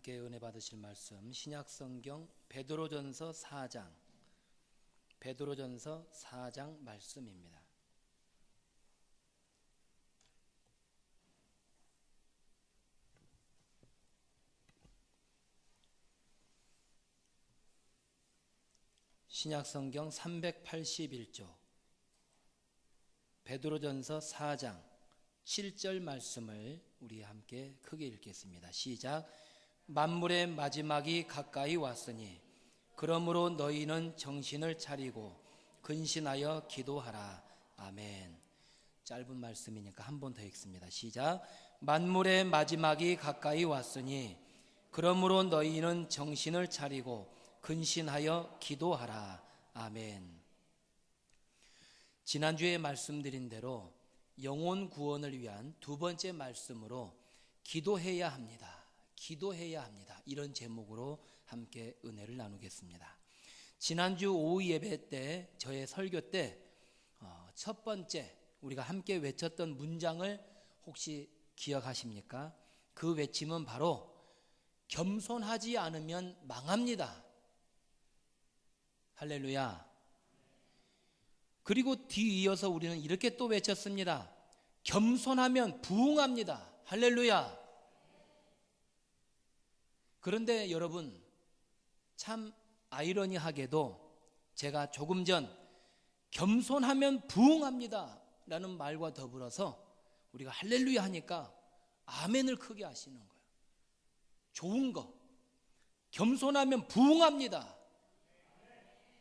함께 은혜 받으실 말씀 신약성경 베드로전서 4장 말씀입니다. 신약성경 381조 베드로전서 4장 7절 말씀을 우리 함께 크게 읽겠습니다. 시작. 만물의 마지막이 가까이 왔으니 그러므로 너희는 정신을 차리고 근신하여 기도하라. 아멘. 짧은 말씀이니까 한 번 더 읽습니다. 시작. 만물의 마지막이 가까이 왔으니 그러므로 너희는 정신을 차리고 근신하여 기도하라. 아멘. 지난주에 말씀드린 대로 영혼 구원을 위한 두 번째 말씀으로 기도해야 합니다. 기도해야 합니다. 이런 제목으로 함께 은혜를 나누겠습니다. 지난주 오후 예배 때 저의 설교 때 첫 번째 우리가 함께 외쳤던 문장을 혹시 기억하십니까? 그 외침은 바로 겸손하지 않으면 망합니다. 할렐루야. 그리고 뒤이어서 우리는 이렇게 또 외쳤습니다. 겸손하면 부흥합니다. 할렐루야. 그런데 여러분, 참 아이러니하게도 제가 조금 전 겸손하면 부흥합니다 라는 말과 더불어서 우리가 할렐루야 하니까 아멘을 크게 하시는 거예요. 좋은 거, 겸손하면 부흥합니다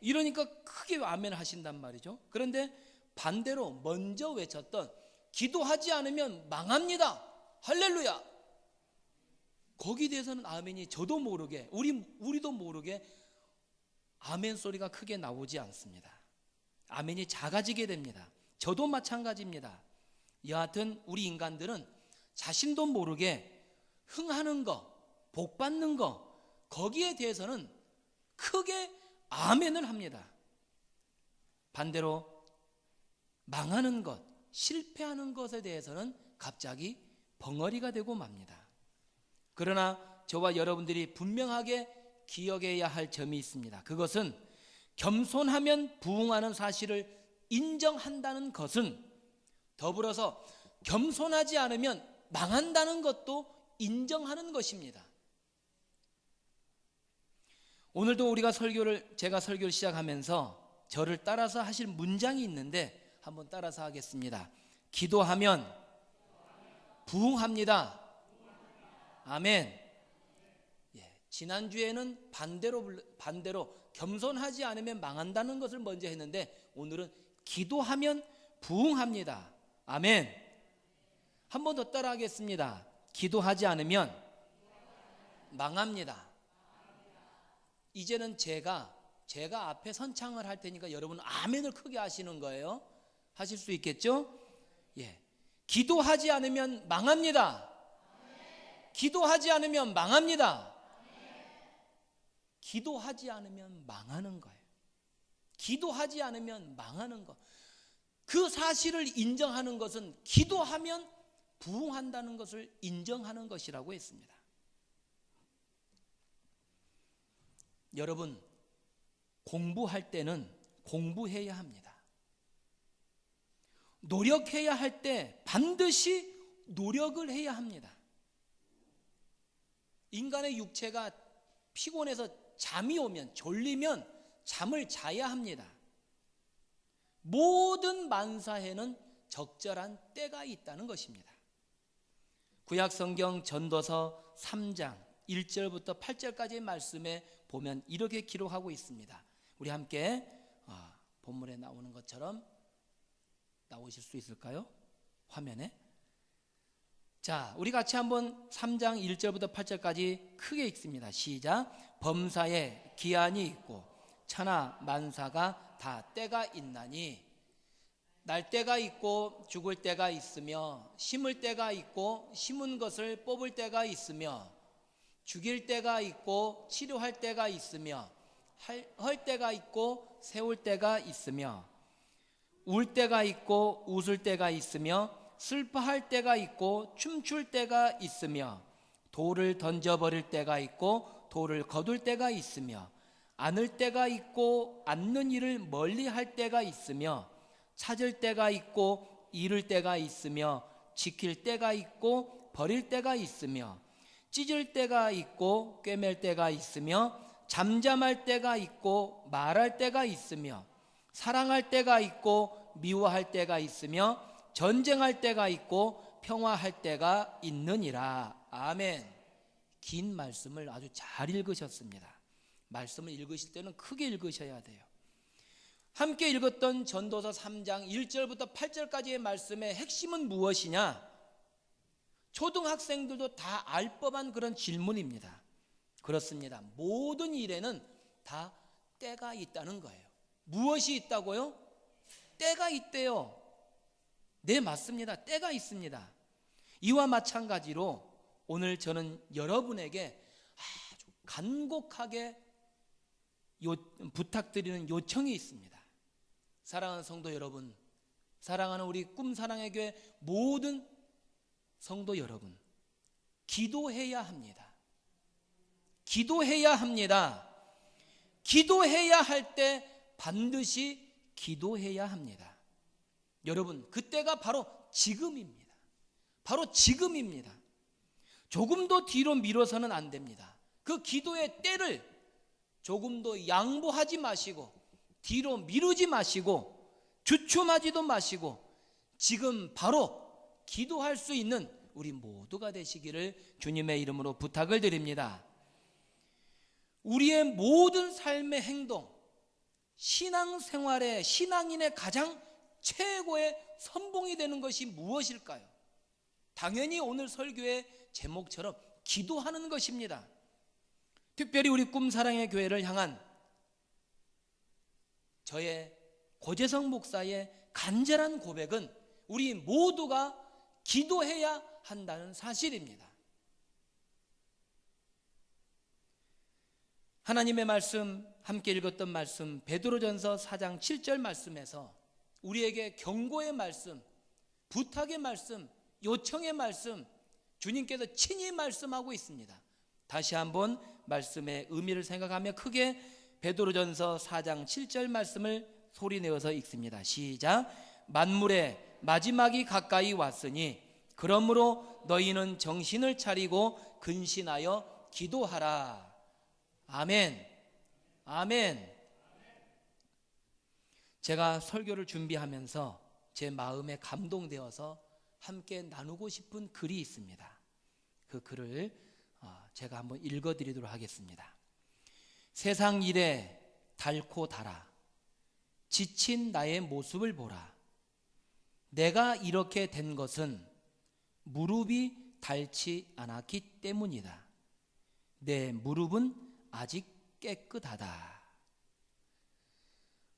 이러니까 크게 아멘 하신단 말이죠. 그런데 반대로 먼저 외쳤던 기도하지 않으면 망합니다. 할렐루야. 거기에 대해서는 아멘이 저도 모르게 우리도 모르게 아멘 소리가 크게 나오지 않습니다. 아멘이 작아지게 됩니다. 저도 마찬가지입니다. 여하튼 우리 인간들은 자신도 모르게 흥하는 거, 복 받는 거 거기에 대해서는 크게 아멘을 합니다. 반대로 망하는 것, 실패하는 것에 대해서는 갑자기 벙어리가 되고 맙니다. 그러나 저와 여러분들이 분명하게 기억해야 할 점이 있습니다. 그것은 겸손하면 부흥하는 사실을 인정한다는 것은 더불어서 겸손하지 않으면 망한다는 것도 인정하는 것입니다. 오늘도 제가 설교를 시작하면서 저를 따라서 하실 문장이 있는데 한번 따라서 하겠습니다. 기도하면 부흥합니다. 아멘. 지난주에는 반대로 겸손하지 않으면 망한다는 것을 먼저 했는데 오늘은 기도하면 부흥합니다. 아멘. 한 번 더 따라 하겠습니다. 기도하지 않으면 망합니다. 이제는 제가 앞에 선창을 할 테니까 여러분은 아멘을 크게 하시는 거예요. 하실 수 있겠죠? 기도하지 않으면 망합니다. 기도하지 않으면 망합니다. 기도하지 않으면 망하는 거예요. 기도하지 않으면 망하는 것. 그 사실을 인정하는 것은 기도하면 부흥한다는 것을 인정하는 것이라고 했습니다. 여러분, 공부할 때는 공부해야 합니다. 노력해야 할 때 반드시 노력을 해야 합니다. 인간의 육체가 피곤해서 잠이 오면 졸리면 잠을 자야 합니다. 모든 만사에는 적절한 때가 있다는 것입니다. 구약성경 전도서 3장 1절부터 8절까지의 말씀에 보면 이렇게 기록하고 있습니다. 우리 함께 본문에 나오는 것처럼 나오실 수 있을까요? 화면에. 자, 우리 같이 한번 3장 1절부터 8절까지 크게 읽습니다. 시작. 범사에 기한이 있고 천하 만사가 다 때가 있나니 날 때가 있고 죽을 때가 있으며 심을 때가 있고 심은 것을 뽑을 때가 있으며 죽일 때가 있고 치료할 때가 있으며 할 때가 있고 세울 때가 있으며 울 때가 있고 웃을 때가 있으며 슬퍼할 때가 있고 춤출 때가 있으며 돌을 던져버릴 때가 있고 돌을 거둘 때가 있으며 안을 때가 있고 않는 일을 멀리 할 때가 있으며 찾을 때가 있고 잃을 때가 있으며 지킬 때가 있고 버릴 때가 있으며 찢을 때가 있고 꿰맬 때가 있으며 잠잠할 때가 있고 말할 때가 있으며 사랑할 때가 있고 미워할 때가 있으며 전쟁할 때가 있고 평화할 때가 있느니라. 아멘. 긴 말씀을 아주 잘 읽으셨습니다. 말씀을 읽으실 때는 크게 읽으셔야 돼요. 함께 읽었던 전도서 3장 1절부터 8절까지의 말씀의 핵심은 무엇이냐? 초등학생들도 다 알 법한 그런 질문입니다. 그렇습니다. 모든 일에는 다 때가 있다는 거예요. 무엇이 있다고요? 때가 있대요. 네, 맞습니다. 때가 있습니다. 이와 마찬가지로 오늘 저는 여러분에게 아주 간곡하게 부탁드리는 요청이 있습니다. 사랑하는 성도 여러분, 사랑하는 우리 꿈사랑의 교회 모든 성도 여러분, 기도해야 합니다. 기도해야 합니다. 기도해야 할 때 반드시 기도해야 합니다. 여러분, 그때가 바로 지금입니다. 바로 지금입니다. 조금도 뒤로 미뤄서는 안 됩니다. 그 기도의 때를 조금도 양보하지 마시고 뒤로 미루지 마시고 주춤하지도 마시고 지금 바로 기도할 수 있는 우리 모두가 되시기를 주님의 이름으로 부탁을 드립니다. 우리의 모든 삶의 행동, 신앙생활의 신앙인의 가장 최고의 선봉이 되는 것이 무엇일까요? 당연히 오늘 설교의 제목처럼 기도하는 것입니다. 특별히 우리 꿈사랑의 교회를 향한 저의 고재성 목사의 간절한 고백은 우리 모두가 기도해야 한다는 사실입니다. 하나님의 말씀, 함께 읽었던 말씀 베드로전서 4장 7절 말씀에서 우리에게 경고의 말씀, 부탁의 말씀, 요청의 말씀 주님께서 친히 말씀하고 있습니다. 다시 한번 말씀의 의미를 생각하며 크게 베드로전서 4장 7절 말씀을 소리내어서 읽습니다. 시작. 만물의 마지막이 가까이 왔으니 그러므로 너희는 정신을 차리고 근신하여 기도하라. 아멘. 아멘. 제가 설교를 준비하면서 제 마음에 감동되어서 함께 나누고 싶은 글이 있습니다. 그 글을 제가 한번 읽어드리도록 하겠습니다. 세상 일에 닳고 닳아 지친 나의 모습을 보라. 내가 이렇게 된 것은 무릎이 닳지 않았기 때문이다. 내 무릎은 아직 깨끗하다.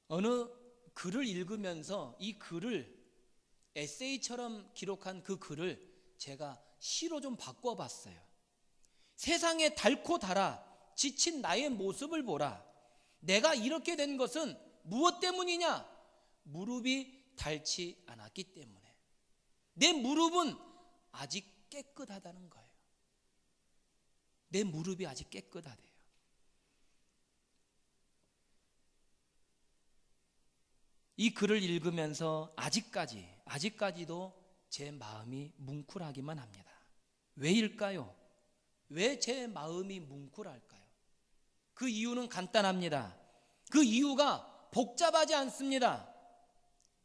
어느 글을 읽으면서 이 글을 에세이처럼 기록한 그 글을 제가 시로 좀 바꿔봤어요. 세상에 닳고 닳아 지친 나의 모습을 보라. 내가 이렇게 된 것은 무엇 때문이냐? 무릎이 닳지 않았기 때문에. 내 무릎은 아직 깨끗하다는 거예요. 내 무릎이 아직 깨끗하대요. 이 글을 읽으면서 아직까지도 제 마음이 뭉클하기만 합니다. 왜일까요? 왜 제 마음이 뭉클할까요? 그 이유는 간단합니다. 그 이유가 복잡하지 않습니다.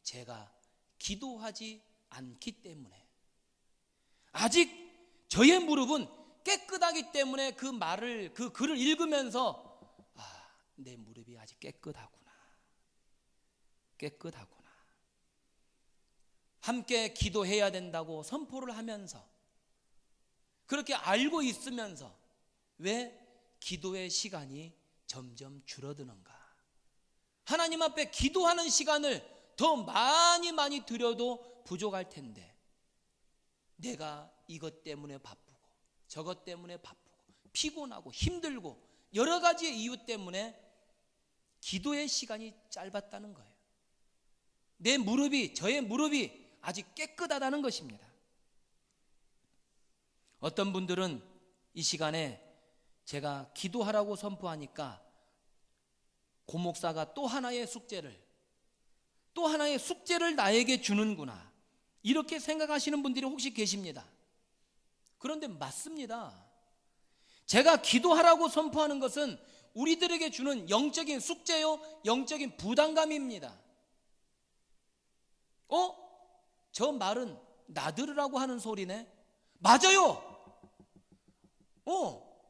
제가 기도하지 않기 때문에. 아직 저의 무릎은 깨끗하기 때문에 그 글을 읽으면서 내 무릎이 아직 깨끗하구나. 함께 기도해야 된다고 선포를 하면서 그렇게 알고 있으면서 왜 기도의 시간이 점점 줄어드는가? 하나님 앞에 기도하는 시간을 더 많이 드려도 부족할 텐데 내가 이것 때문에 바쁘고 저것 때문에 바쁘고 피곤하고 힘들고 여러 가지의 이유 때문에 기도의 시간이 짧았다는 거예요. 저의 무릎이 아직 깨끗하다는 것입니다. 어떤 분들은 이 시간에 제가 기도하라고 선포하니까 고 목사가 또 하나의 숙제를 나에게 주는구나, 이렇게 생각하시는 분들이 혹시 계십니다. 그런데 맞습니다. 제가 기도하라고 선포하는 것은 우리들에게 주는 영적인 숙제요, 영적인 부담감입니다. 저 말은 나들으라고 하는 소리네. 맞아요.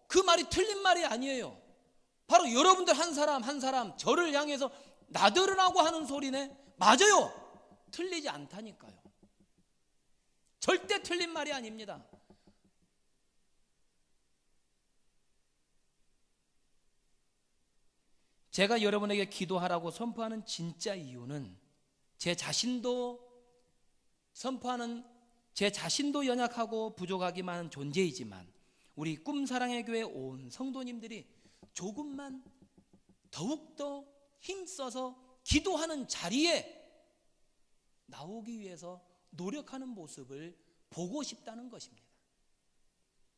그 말이 틀린 말이 아니에요. 바로 여러분들 한 사람 한 사람 저를 향해서 나들으라고 하는 소리네. 맞아요. 틀리지 않다니까요. 절대 틀린 말이 아닙니다. 제가 여러분에게 기도하라고 선포하는 진짜 이유는 제 자신도 연약하고 부족하기만 한 존재이지만 우리 꿈사랑의 교회 온 성도님들이 조금만 더욱더 힘써서 기도하는 자리에 나오기 위해서 노력하는 모습을 보고 싶다는 것입니다.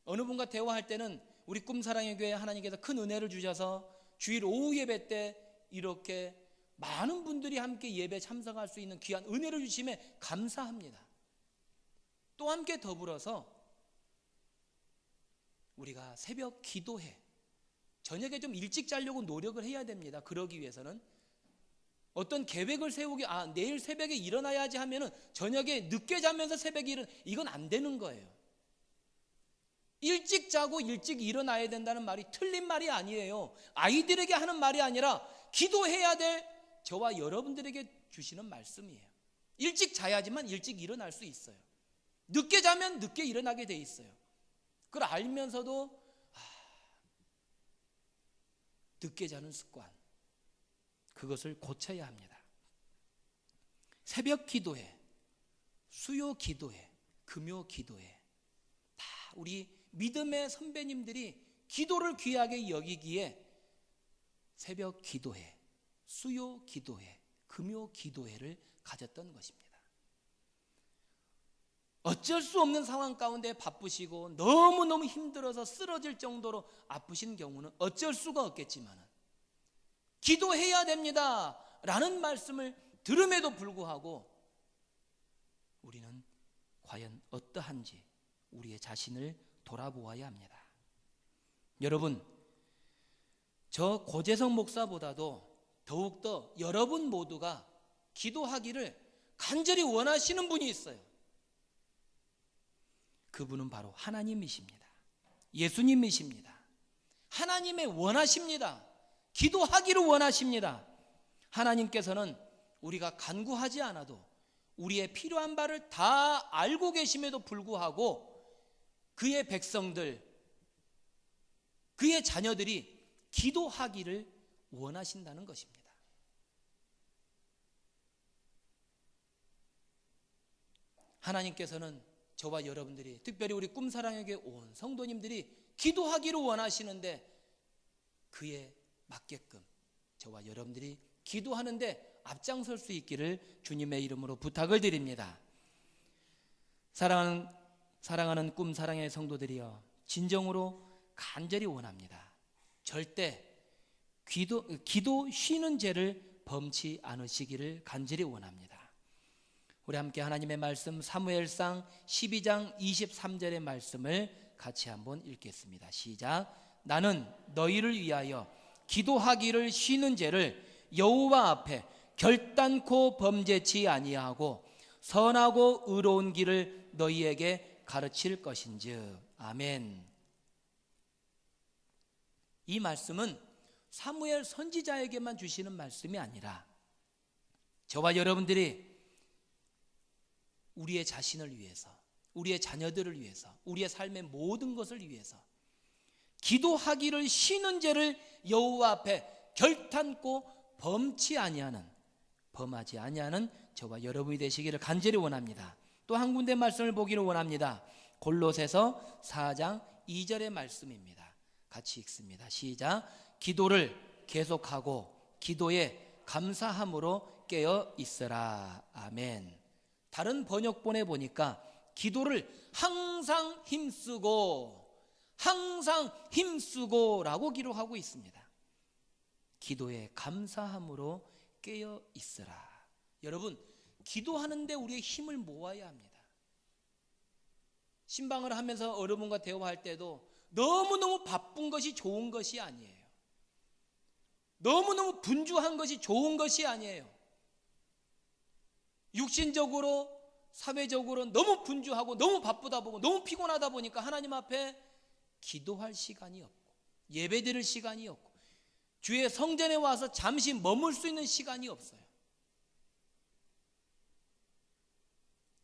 어느 분과 대화할 때는 우리 꿈사랑의 교회 하나님께서 큰 은혜를 주셔서 주일 오후 예배 때 이렇게 많은 분들이 함께 예배 참석할 수 있는 귀한 은혜를 주심에 감사합니다. 또 함께 더불어서 우리가 새벽 기도회, 저녁에 좀 일찍 자려고 노력을 해야 됩니다. 그러기 위해서는 어떤 계획을 세우기, 내일 새벽에 일어나야지 하면은 저녁에 늦게 자면서 새벽에 이건 안 되는 거예요. 일찍 자고 일찍 일어나야 된다는 말이 틀린 말이 아니에요. 아이들에게 하는 말이 아니라 기도해야 될 저와 여러분들에게 주시는 말씀이에요. 일찍 자야지만 일찍 일어날 수 있어요. 늦게 자면 늦게 일어나게 돼 있어요. 그걸 알면서도 늦게 자는 습관, 그것을 고쳐야 합니다. 새벽 기도회, 수요 기도회, 금요 기도회, 다 우리 믿음의 선배님들이 기도를 귀하게 여기기에 새벽 기도회, 수요 기도회, 금요 기도회를 가졌던 것입니다. 어쩔 수 없는 상황 가운데 바쁘시고 너무너무 힘들어서 쓰러질 정도로 아프신 경우는 어쩔 수가 없겠지만 기도해야 됩니다 라는 말씀을 들음에도 불구하고 우리는 과연 어떠한지 우리의 자신을 돌아보아야 합니다. 여러분, 저 고재성 목사보다도 더욱더 여러분 모두가 기도하기를 간절히 원하시는 분이 있어요. 그분은 바로 하나님이십니다. 예수님이십니다. 하나님의 원하십니다. 기도하기를 원하십니다. 하나님께서는 우리가 간구하지 않아도 우리의 필요한 바를 다 알고 계심에도 불구하고 그의 백성들, 그의 자녀들이 기도하기를 원하신다는 것입니다. 하나님께서는 저와 여러분들이, 특별히 우리 꿈사랑의 교회 온 성도님들이 기도하기를 원하시는데 그에 맞게끔 저와 여러분들이 기도하는데 앞장설 수 있기를 주님의 이름으로 부탁을 드립니다. 사랑하는 꿈사랑의 성도들이여, 진정으로 간절히 원합니다. 절대 기도 쉬는 죄를 범치 않으시기를 간절히 원합니다. 우리 함께 하나님의 말씀 사무엘상 12장 23절의 말씀을 같이 한번 읽겠습니다. 시작. 나는 너희를 위하여 기도하기를 쉬는 죄를 여호와 앞에 결단코 범죄치 아니하고 선하고 의로운 길을 너희에게 가르칠 것인즉. 아멘. 이 말씀은 사무엘 선지자에게만 주시는 말씀이 아니라 저와 여러분들이 우리의 자신을 위해서, 우리의 자녀들을 위해서, 우리의 삶의 모든 것을 위해서 기도하기를 쉬는 죄를 여호와 앞에 결탄코 범하지 아니하는 저와 여러분이 되시기를 간절히 원합니다. 또 한 군데 말씀을 보기를 원합니다. 골로새서 4장 2절의 말씀입니다. 같이 읽습니다. 시작. 기도를 계속하고 기도에 감사함으로 깨어 있으라. 아멘. 다른 번역본에 보니까 기도를 항상 힘쓰고 항상 힘쓰고라고 기록하고 있습니다. 기도에 감사함으로 깨어 있으라. 여러분, 기도하는데 우리의 힘을 모아야 합니다. 신방을 하면서 여러분과 대화할 때도 너무너무 바쁜 것이 좋은 것이 아니에요. 너무너무 분주한 것이 좋은 것이 아니에요. 육신적으로 사회적으로 너무 분주하고 너무 바쁘다 보고 너무 피곤하다 보니까 하나님 앞에 기도할 시간이 없고 예배드릴 시간이 없고 주의 성전에 와서 잠시 머물 수 있는 시간이 없어요.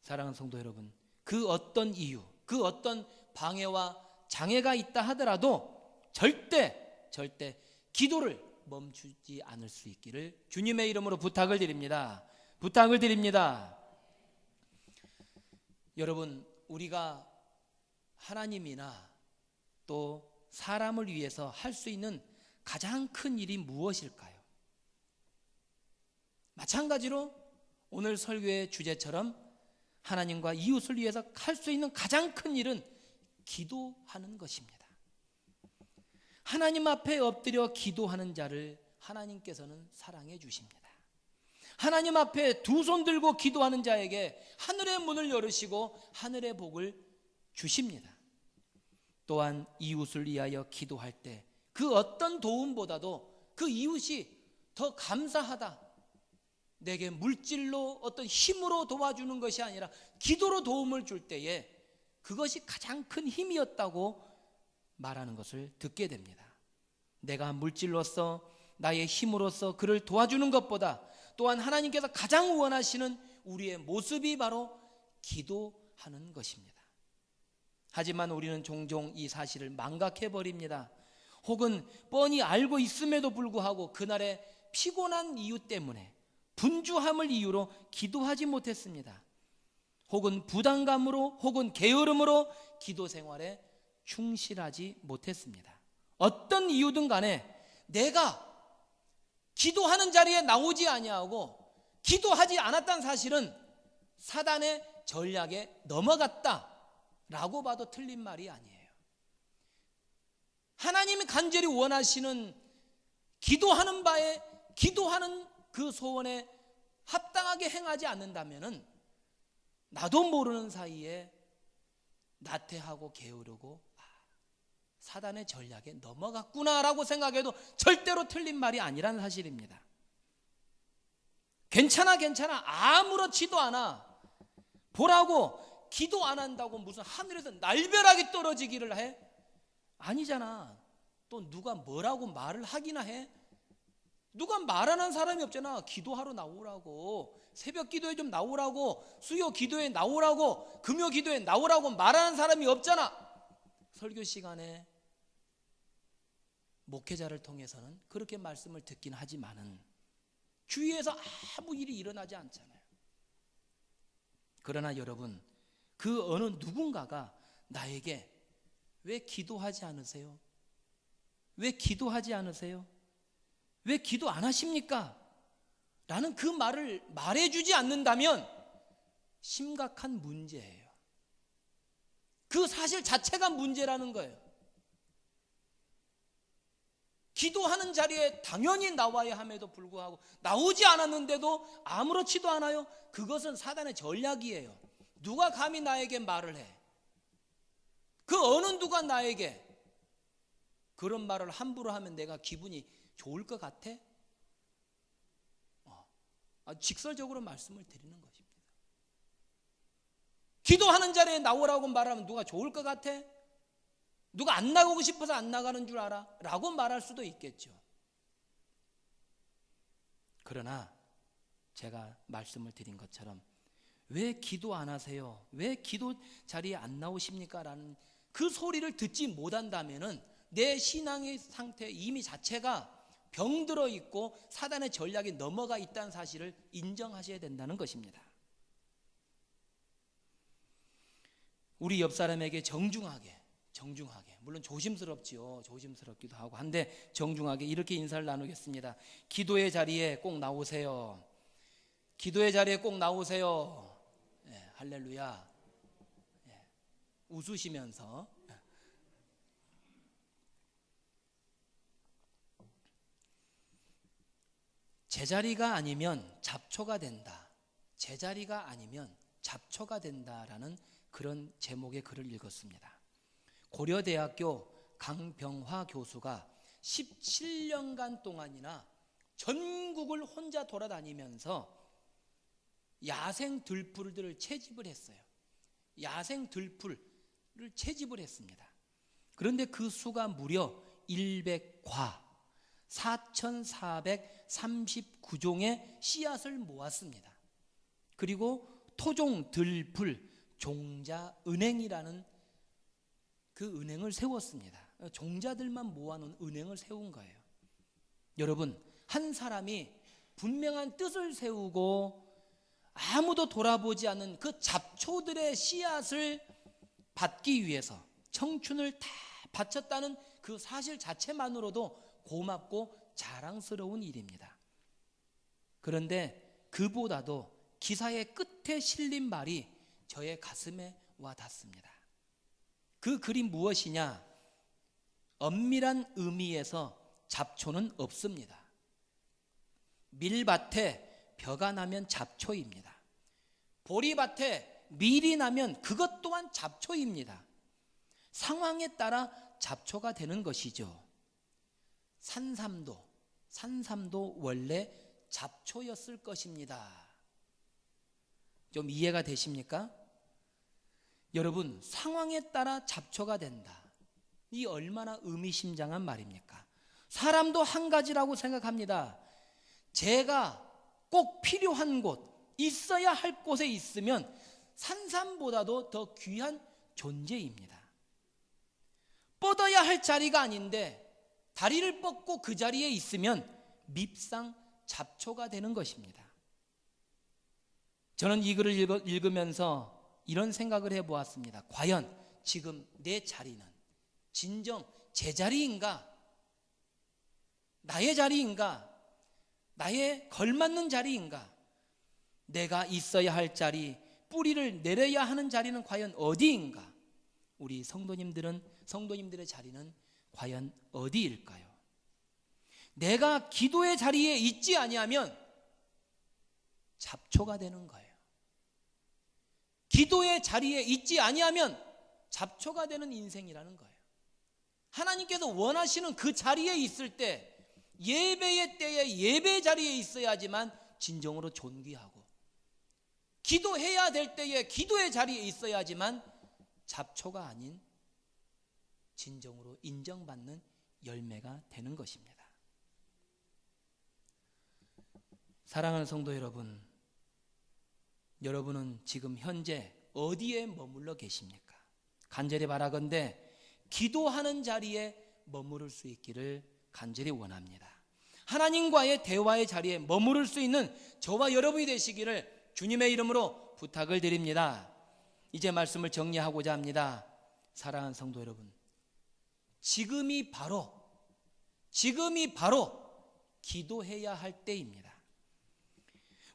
사랑하는 성도 여러분, 그 어떤 이유, 그 어떤 방해와 장애가 있다 하더라도 절대 기도를 멈추지 않을 수 있기를 주님의 이름으로 부탁을 드립니다. 부탁을 드립니다. 여러분, 우리가 하나님이나 또 사람을 위해서 할 수 있는 가장 큰 일이 무엇일까요? 마찬가지로 오늘 설교의 주제처럼 하나님과 이웃을 위해서 할 수 있는 가장 큰 일은 기도하는 것입니다. 하나님 앞에 엎드려 기도하는 자를 하나님께서는 사랑해 주십니다. 하나님 앞에 두 손 들고 기도하는 자에게 하늘의 문을 열으시고 하늘의 복을 주십니다. 또한 이웃을 위하여 기도할 때 그 어떤 도움보다도 그 이웃이 더 감사하다, 내게 물질로 어떤 힘으로 도와주는 것이 아니라 기도로 도움을 줄 때에 그것이 가장 큰 힘이었다고 말하는 것을 듣게 됩니다. 내가 물질로서 나의 힘으로서 그를 도와주는 것보다 또한 하나님께서 가장 원하시는 우리의 모습이 바로 기도하는 것입니다. 하지만 우리는 종종 이 사실을 망각해버립니다. 혹은 뻔히 알고 있음에도 불구하고 그날의 피곤한 이유 때문에 분주함을 이유로 기도하지 못했습니다. 혹은 부담감으로 혹은 게으름으로 기도 생활에 충실하지 못했습니다. 어떤 이유든 간에 내가 기도하는 자리에 나오지 아니하고 기도하지 않았다는 사실은 사단의 전략에 넘어갔다라고 봐도 틀린 말이 아니에요. 하나님이 간절히 원하시는 기도하는 바에 기도하는 그 소원에 합당하게 행하지 않는다면은 나도 모르는 사이에 나태하고 게으르고 사단의 전략에 넘어갔구나라고 생각해도 절대로 틀린 말이 아니라는 사실입니다. 괜찮아 아무렇지도 않아 보라고 기도 안 한다고 무슨 하늘에서 날벼락이 떨어지기를 해? 아니잖아. 또 누가 뭐라고 말을 하기나 해? 누가 말하는 사람이 없잖아. 기도하러 나오라고, 새벽 기도에 좀 나오라고, 수요 기도에 나오라고, 금요 기도에 나오라고 말하는 사람이 없잖아. 설교 시간에 목회자를 통해서는 그렇게 말씀을 듣긴 하지만은 주위에서 아무 일이 일어나지 않잖아요. 그러나 여러분, 그 어느 누군가가 나에게 왜 기도하지 않으세요? 왜 기도하지 않으세요? 왜 기도 안 하십니까? 라는 그 말을 말해주지 않는다면 심각한 문제예요. 그 사실 자체가 문제라는 거예요. 기도하는 자리에 당연히 나와야 함에도 불구하고 나오지 않았는데도 아무렇지도 않아요. 그것은 사단의 전략이에요. 누가 감히 나에게 말을 해? 그 어느 누가 나에게 그런 말을 함부로 하면 내가 기분이 좋을 것 같아? 직설적으로 말씀을 드리는 것입니다. 기도하는 자리에 나오라고 말하면 누가 좋을 것 같아? 누가 안 나가고 싶어서 안 나가는 줄 알아? 라고 말할 수도 있겠죠. 그러나 제가 말씀을 드린 것처럼 왜 기도 안 하세요? 왜 기도 자리에 안 나오십니까? 라는 그 소리를 듣지 못한다면은 내 신앙의 상태 이미 자체가 병들어 있고 사단의 전략에 넘어가 있다는 사실을 인정하셔야 된다는 것입니다. 우리 옆 사람에게 정중하게 물론 조심스럽지요. 조심스럽기도 하고 한데 정중하게 이렇게 인사를 나누겠습니다. 기도의 자리에 꼭 나오세요. 기도의 자리에 꼭 나오세요. 네, 할렐루야. 네, 웃으시면서 제자리가 아니면 잡초가 된다. 제자리가 아니면 잡초가 된다라는 그런 제목의 글을 읽었습니다. 고려대학교 강병화 교수가 17년간 동안이나 전국을 혼자 돌아다니면서 야생 들풀들을 채집을 했어요. 야생 들풀을 채집을 했습니다. 그런데 그 수가 무려 100과 4,439종의 씨앗을 모았습니다. 그리고 토종 들풀 종자 은행이라는 그 은행을 세웠습니다. 종자들만 모아놓은 은행을 세운 거예요. 여러분, 한 사람이 분명한 뜻을 세우고 아무도 돌아보지 않는 그 잡초들의 씨앗을 받기 위해서 청춘을 다 바쳤다는 그 사실 자체만으로도 고맙고 자랑스러운 일입니다. 그런데 그보다도 기사의 끝에 실린 말이 저의 가슴에 와 닿습니다. 그 글이 무엇이냐? 엄밀한 의미에서 잡초는 없습니다. 밀밭에 벼가 나면 잡초입니다. 보리밭에 밀이 나면 그것 또한 잡초입니다. 상황에 따라 잡초가 되는 것이죠. 산삼도 원래 잡초였을 것입니다. 좀 이해가 되십니까? 여러분, 상황에 따라 잡초가 된다. 이 얼마나 의미심장한 말입니까? 사람도 한 가지라고 생각합니다. 제가 꼭 필요한 곳, 있어야 할 곳에 있으면 산삼보다도 더 귀한 존재입니다. 뻗어야 할 자리가 아닌데 다리를 뻗고 그 자리에 있으면 밉상 잡초가 되는 것입니다. 저는 이 글을 읽으면서 이런 생각을 해보았습니다. 과연 지금 내 자리는 진정 제 자리인가? 나의 자리인가? 나의 걸맞는 자리인가? 내가 있어야 할 자리, 뿌리를 내려야 하는 자리는 과연 어디인가? 우리 성도님들의 자리는 과연 어디일까요? 내가 기도의 자리에 있지 아니하면 잡초가 되는 거예요. 기도의 자리에 있지 아니하면 잡초가 되는 인생이라는 거예요. 하나님께서 원하시는 그 자리에 있을 때, 예배의 때에 예배 자리에 있어야지만 진정으로 존귀하고, 기도해야 될 때에 기도의 자리에 있어야지만 잡초가 아닌 진정으로 인정받는 열매가 되는 것입니다. 사랑하는 성도 여러분, 여러분은 지금 현재 어디에 머물러 계십니까? 간절히 바라건대 기도하는 자리에 머무를 수 있기를 간절히 원합니다. 하나님과의 대화의 자리에 머무를 수 있는 저와 여러분이 되시기를 주님의 이름으로 부탁을 드립니다. 이제 말씀을 정리하고자 합니다. 사랑하는 성도 여러분, 지금이 바로 기도해야 할 때입니다.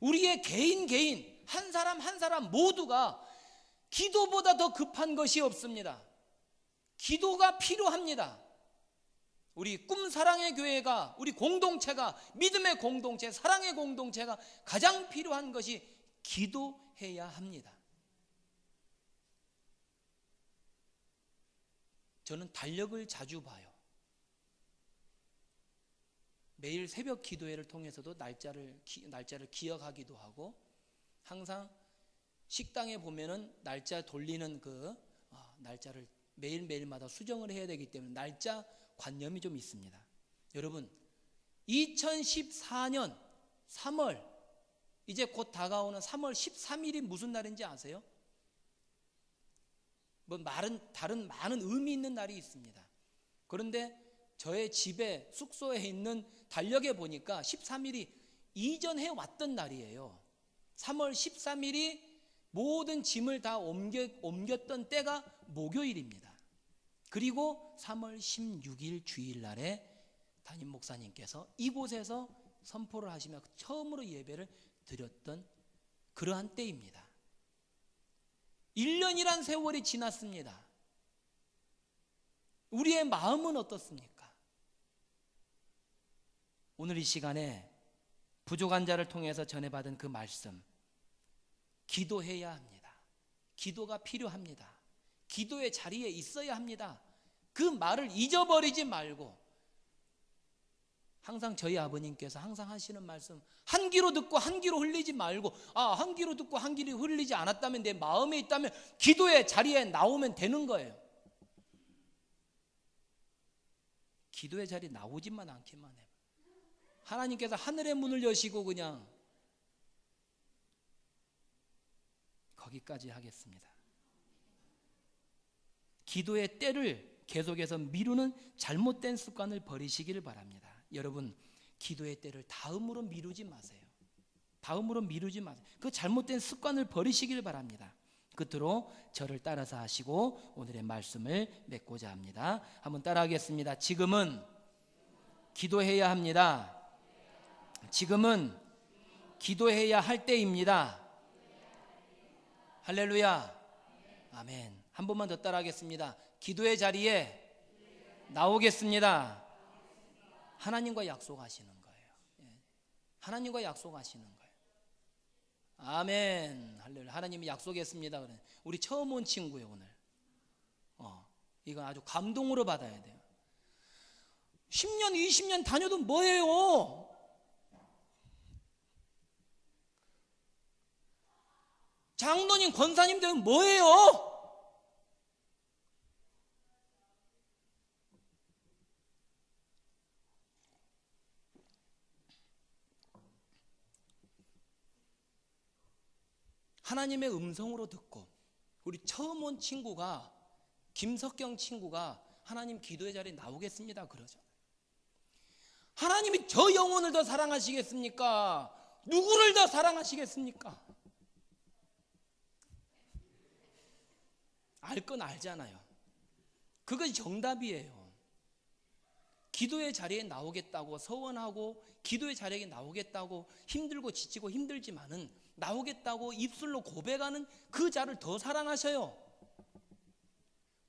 우리의 개인 한 사람 모두가 기도보다 더 급한 것이 없습니다. 기도가 필요합니다. 우리 꿈사랑의 교회가, 우리 공동체가, 믿음의 공동체, 사랑의 공동체가 가장 필요한 것이 기도해야 합니다. 저는 달력을 자주 봐요. 매일 새벽 기도회를 통해서도 날짜를 기억하기도 하고, 항상 식당에 보면은 날짜 돌리는 날짜를 매일매일마다 수정을 해야 되기 때문에 날짜 관념이 좀 있습니다. 여러분, 2014년 3월, 이제 곧 다가오는 3월 13일이 무슨 날인지 아세요? 다른 많은 의미 있는 날이 있습니다. 그런데 저의 집에, 숙소에 있는 달력에 보니까 13일이 이전해 왔던 날이에요. 3월 13일이 모든 짐을 다 옮겼던 때가 목요일입니다. 그리고 3월 16일 주일날에 담임 목사님께서 이곳에서 선포를 하시며 처음으로 예배를 드렸던 그러한 때입니다. 1년이란 세월이 지났습니다. 우리의 마음은 어떻습니까? 오늘 이 시간에 부족한 자를 통해서 전해받은 그 말씀, 기도해야 합니다. 기도가 필요합니다. 기도의 자리에 있어야 합니다. 그 말을 잊어버리지 말고, 항상 저희 아버님께서 항상 하시는 말씀, 한 귀로 듣고 한 귀로 흘리지 말고, 한 귀로 듣고 한 귀로 흘리지 않았다면, 내 마음에 있다면 기도의 자리에 나오면 되는 거예요. 기도의 자리에 나오지만 않기만 해요. 하나님께서 하늘의 문을 여시고 그냥 거기까지 하겠습니다. 기도의 때를 계속해서 미루는 잘못된 습관을 버리시기를 바랍니다. 여러분, 기도의 때를 다음으로 미루지 마세요. 다음으로 미루지 마세요. 그 잘못된 습관을 버리시기를 바랍니다. 끝으로 저를 따라서 하시고 오늘의 말씀을 맺고자 합니다. 한번 따라하겠습니다. 지금은 기도해야 합니다. 지금은 기도해야 할 때입니다. 할렐루야. 아멘. 한 번만 더 따라하겠습니다. 기도의 자리에 나오겠습니다. 하나님과 약속하시는 거예요. 하나님과 약속하시는 거예요. 아멘. 할렐루야. 하나님이 약속했습니다. 그래. 우리 처음 온 친구예요, 오늘. 이건 아주 감동으로 받아야 돼요. 10년, 20년 다녀도 뭐예요? 장로님, 권사님 되면 뭐예요? 하나님의 음성으로 듣고, 우리 처음 온 친구가, 김석경 친구가 하나님 기도의 자리에 나오겠습니다 그러죠. 하나님이 저 영혼을 더 사랑하시겠습니까? 누구를 더 사랑하시겠습니까? 알 건 알잖아요. 그것이 정답이에요. 기도의 자리에 나오겠다고 서원하고, 기도의 자리에 나오겠다고 힘들고 지치고 힘들지만은 나오겠다고 입술로 고백하는 그 자를 더 사랑하셔요.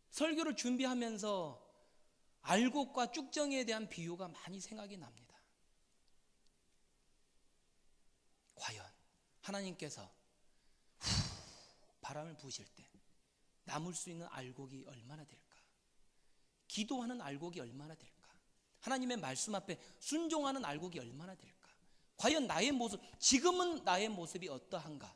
설교를 준비하면서 알곡과 쭉정이에 대한 비유가 많이 생각이 납니다. 과연 하나님께서 바람을 부으실 때 남을 수 있는 알곡이 얼마나 될까? 기도하는 알곡이 얼마나 될까? 하나님의 말씀 앞에 순종하는 알곡이 얼마나 될까? 과연 나의 모습, 지금은 나의 모습이 어떠한가?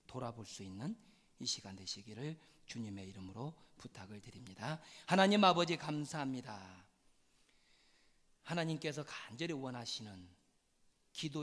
돌아볼 수 있는 이 시간 되시기를 주님의 이름으로 부탁을 드립니다. 하나님 아버지 감사합니다. 하나님께서 간절히 원하시는 기도의